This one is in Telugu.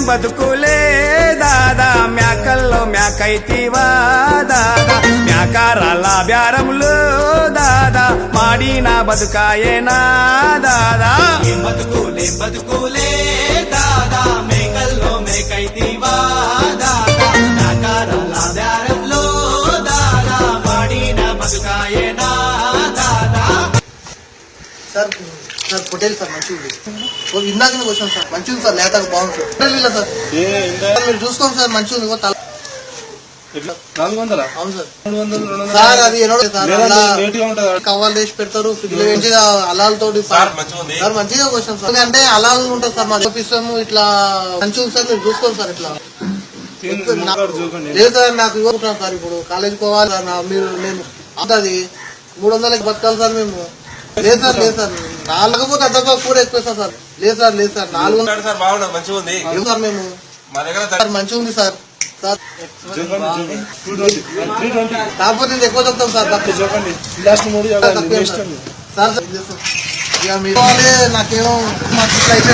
బతుకులే దాదా మేకల్లో మేకైతివా దాదా మేకారాల బ్యారములు దాదా మాడిన బతుకాయేనా దాదా బతుకులే దాదా మేకల్లో మేకైతివా దాదా మేకారాల బ్యారములు దాదా మాడిన బతుకాయేనా దాదా సార్ సార్ పొటేల్ సార్ మంచిగా ఇందాక వచ్చాను సార్ మంచిగా సార్ లేతగా బాగుంది సార్ మీరు చూసుకోండి సార్ మంచిగా అవును సార్ సార్ అది కవ్వాలు వేసి పెడతారు మంచిగా అలాలతో సార్ మంచిగా వచ్చాం సార్ అంటే అలాలు ఉంటుంది సార్ మా చూపిస్తాము ఇట్లా మంచిగా సార్ మీరు చూసుకోండి సార్ ఇట్లా లేదు సార్ నాకు ఇవ్వకుంటున్నాను సార్ ఇప్పుడు కాలేజీకి పోవాలి సార్ మీరు నేను అది 300కి బతకాలి సార్ మేము లేదు సార్ 4 అద్దపా కూడా ఎక్కువ సార్ లేదు సార్ 4 సార్ బాగుండదు మంచిగా ఉంది సార్ మేము సార్ మంచిగా ఉంది సార్ సార్ కాకపోతే నేను ఎక్కువ చెప్తాం సార్ సార్ ఇక మీరు నాకేమో అయితే